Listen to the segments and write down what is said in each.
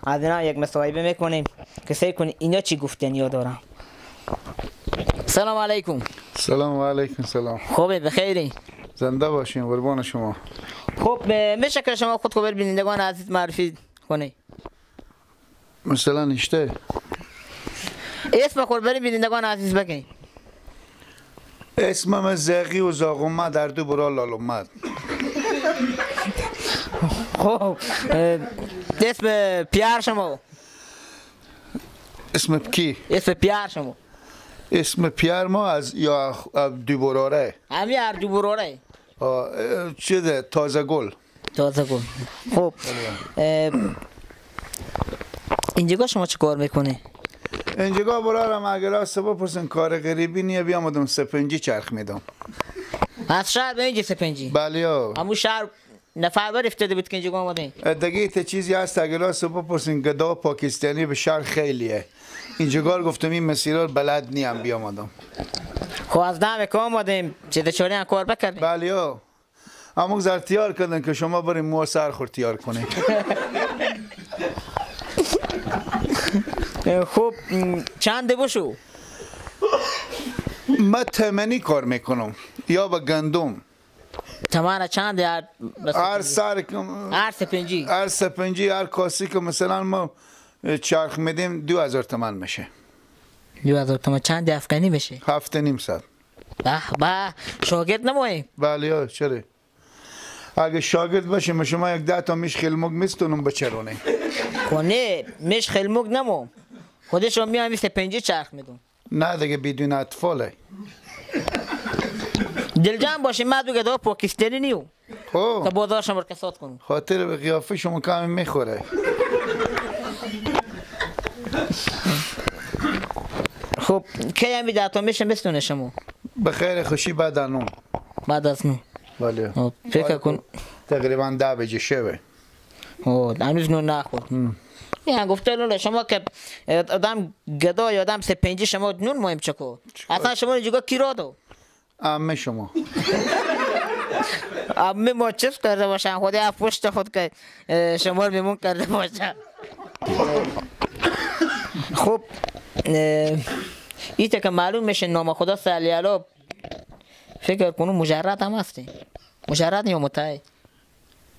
از اینا یک مصاحبه میکنیم که سعی کنی اینا چی گفتن یا دارم. سلام علیکم. سلام علیکم. سلام. خوبه بخیری؟ زنده باشین قربان شما. خب میشه که شما خود خبر بینندگان عزیز معرفی کنی؟ مثلا نشته اسم خود برای بینندگان عزیز بگین. اسمم زاغی و زاغومه در دو برا لالومد. خب اسم پیار شما؟ اسم کی؟ اسم پیار شما؟ اسم پیار ما از یا دوبراره. همی هر دوبراره. چیزه تازه گل. تازه گل. خب اینجا شما چه کار میکنی؟ اینجا برارم اگر از صبح پرسن کار غریبی نیه بیامدم سپنجی چرخ میدم. از شهر به اینجا سپنجی؟ بله ها. همون شهر نفر بر افتاده بود که اینجا آمده؟ دیگه تا چیزی هست اگر از صبح پرسن گدا پاکستانی به شهر خیلیه. اینجا گفتم این مسیرها بلد نیم بیامدم. خب از دم که آمدیم چه دچاری هم کار بکردیم؟ بله ها. اموک زر تیار کردن که شما بریم مو سر خور تیار کنید. خب چند بشو؟ من تمنی کار میکنم یا با گندم. تمانه چند هر سر هر سپنجی؟ هر سپنجی هر کاسی که مثلا ما چرخ میدیم 2000 تومان میشه. 2000 تومان چند افغانی میشه؟ 7,500. به شاگرد نمایی؟ بله ها چرا؟ اگه شاگرد باشیم شما یک 10 تا میش خیلموگ میستونم بچرونه. خونه میش خیلموگ نمو خودشون میام سپنجی چرخ میدون. نه دیگه بدون اطفاله. دلجان باشیم من دو گدا پاکستانی نیو که بازار شما کسات کنم. خاطر به قیافه شما کمی میخوره. خب کی همی 10 تا میشه بستونه شما؟ به خیر خوشی بعد از نو. بعد از نو. بله. فکر کن تقریبا 10 بجه شبه. هنوز نو نخورد. یه گفته لولا شما که آدم گدا یا آدم سپنجی شما نون مهم چکو؟ اصلا شما اینجا کی را دو؟ عمه شما. عمه ما چیز کرده باشن خودی از پشت خود که شما رو میمون کرده باشن. خب ایتا که معلوم میشه نام خدا سالیالا فکر کنو مجرد هم هستی؟ مجرد یا متعهد؟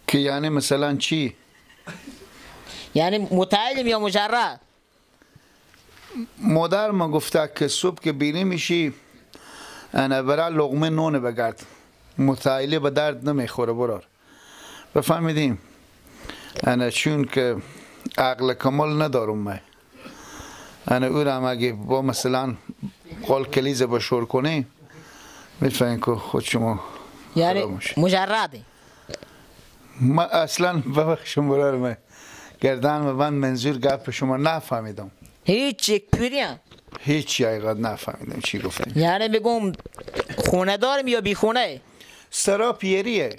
که یعنی مثلا چی؟ یعنی متعهدیم یا مجرد؟ مادر ما گفته که صبح که بیری میشی انا برا لقمه نون بگرد. متعهلی به درد نمیخوره برار. بفهمیدیم؟ انا چون که عقل کمال ندارم من. انا او را اگه با مثلا قال کلیزه بشور کنی میفهمین که خود شما یعنی مجردی؟ ما اصلا ببخشم برار من گردن من منظور گپ شما نفهمیدم. هیچ یک پیریم؟ هیچی حقیقت نفهمیدم چی گفتیم. یعنی بگم خونه داریم یا بی خونه؟ سرا پیریه.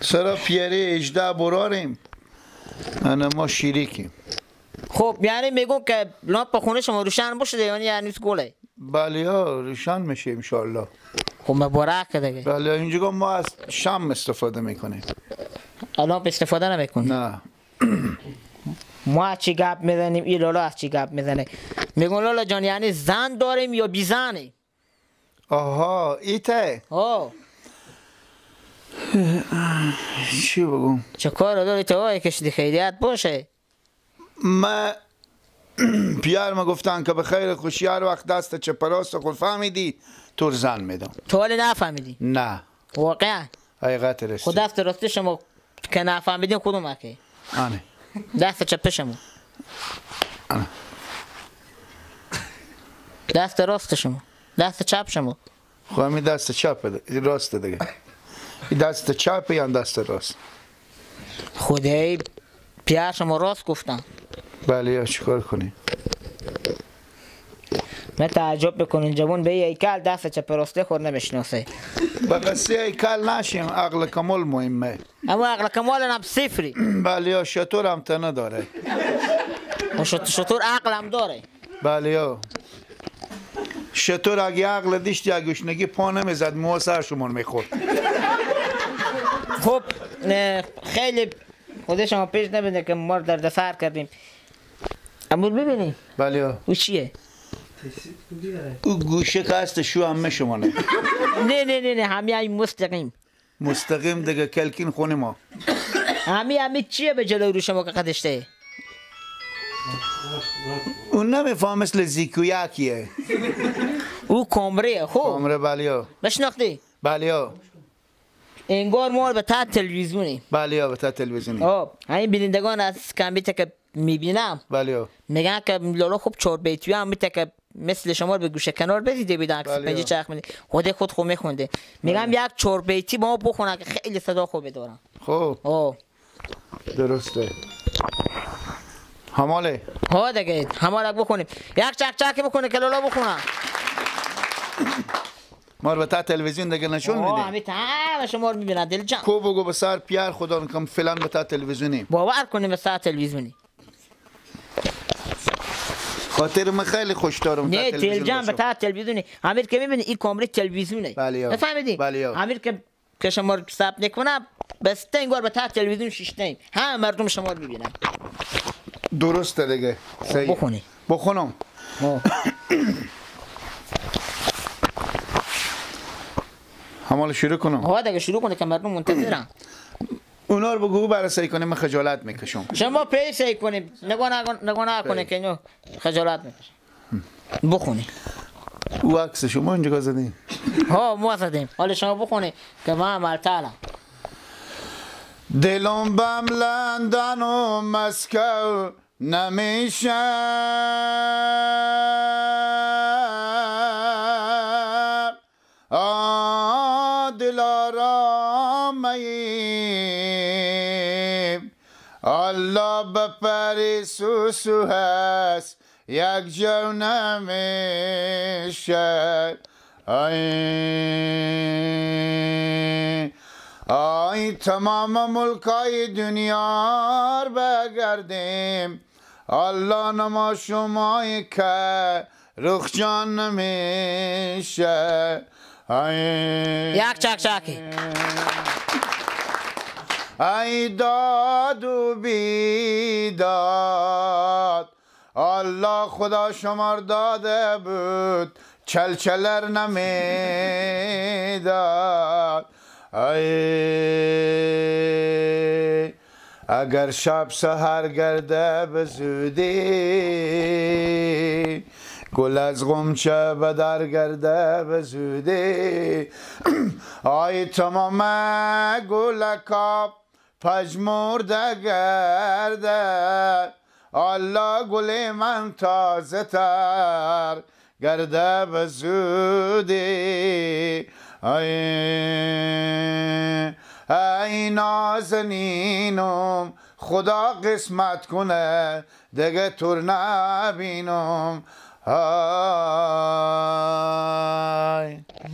سرا پیری 18 براریم. انا ما شریکیم. خب یعنی میگم که لامپ خونه شما روشن باشه یعنی هنوز گله؟ بله ها روشن میشه انشالله. خب مبارک دیگه. بله اینجا ما از شم استفاده میکنیم. لامپ استفاده نمیکنیم؟ نه. ما از چی گپ میزنیم این لالا از چی گپ میزنه؟ میگم لالا جان یعنی زن داریم یا بی زنی؟ آها ایته. چی بگم؟ چه کار داری تو کشیدی خیریت باشه؟ ما پیار ما گفتن که به خیر خوشی هر وقت دست چپراست خود فهمیدی تو زن میدم. تو حالی نفهمیدی؟ نه. واقعا؟ حقیقت رستی. خود دست راستی شما که نفهمیدین کدوم اکی؟ آنه. دست چپ شما. آنه. دست راست شما. دست چپ شما. خب همین دست چپ راست دیگه. این دست چپ یا دست راست؟ خدای پیار شما راست گفتم. بله یا چیکار کنی؟ من تعجب بکنین جوان به هیکل دست چپ راسته خود نمیشناسه. با قصه هیکل نشیم عقل کمال مهمه. اما عقل کمال هم صفری. بله یا شطور هم تنه داره. شطور عقل هم داره. بله یا شطور اگه عقل داشتی اگه گشنگی پا نمیزد مو سر شما میخورد. خب خیلی خود شما پیش نبینه که ما درد سر کردیم. امور ببینیم بله او چیه؟ او گوشه که هست شو همه شما نه نه همه مستقیم دیگه کلکین خونه ما همه چیه به جلو رو شما که قدشته؟ اون نمیفهم مثل زیکویاکیه او کامره خوب کامره بله بشناختی؟ بله انگار ما به تا تلویزیونی بله به تا تلویزیونی همین بینندگان از کامپیوتر که میبینم بله میگن که لالا خوب 4 بیتی هم میته که مثل شما رو به گوشه کنار بدیده بیدن که پنجه چرخ میده خود خوب میخونده میگم یک 4 بیتی با ما بخونه که خیلی صدا خوبی دارم خب درسته هماله ها دیگه هماله بخونیم یک چک بکنه که لالا بخونه ما رو به تا تلویزیون دیگه نشون میده همین تا شما رو میبینن دل جان کو بگو بسار پیار خدا کم فلان به تا تلویزیونی باور کنیم به تا تلویزیونی خاطر من خیلی خوش دارم نه دل جان به تا تلویزیونی امیر که میبینی این کامره تلویزیونه بفهمیدی امیر که شما رو ثبت نکنه بس انگار به تا تلویزیون شیشتیم همه مردم شما رو میبینن درسته دیگه صحیح بخونم همال شروع کنم دیگه شروع کنه که مردم منتظرن اونا رو بگو برای سعی کنیم من خجالت میکشم شما پیش سعی کنیم نگاه کنه که اینو خجالت میکشم بخونی او عکس شما اینجا زدیم ما زدیم حالا شما بخونی که من عمل تعالم دلم بم لندن و مسکو نمیشه الله بپری سوسو هست یک جو نمیشه آی تمام ملکای دنیا بگردیم الله نما شمایی که رخ جان نمیشه یک چکی ای داد و بیداد الله خدا شمار داده بود چلچلر نمیداد اگر شب سحر گرده به زودی گل از غنچه به در گرده به زودی آی تمام گلکا پژمرده گرده الله گل من تازه تر گرده به زودی ای نازنینم خدا قسمت کنه دیگه تور نبینم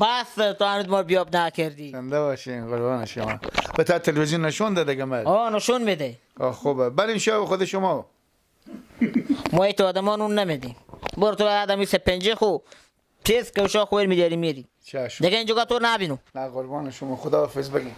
بس تو هنوز ما بیاب نکردی زنده باشین قربان شما به تا تلویزیون نشون ده دیگه مرد نشون میده خوبه برین شو خود شما ما تو آدمان اون نمیدیم برو تو آدمی سپنجه خوب تیز که شو خویر میداری میری دیگه اینجا تو نبینو نه قربان شما خدا حافظ بگین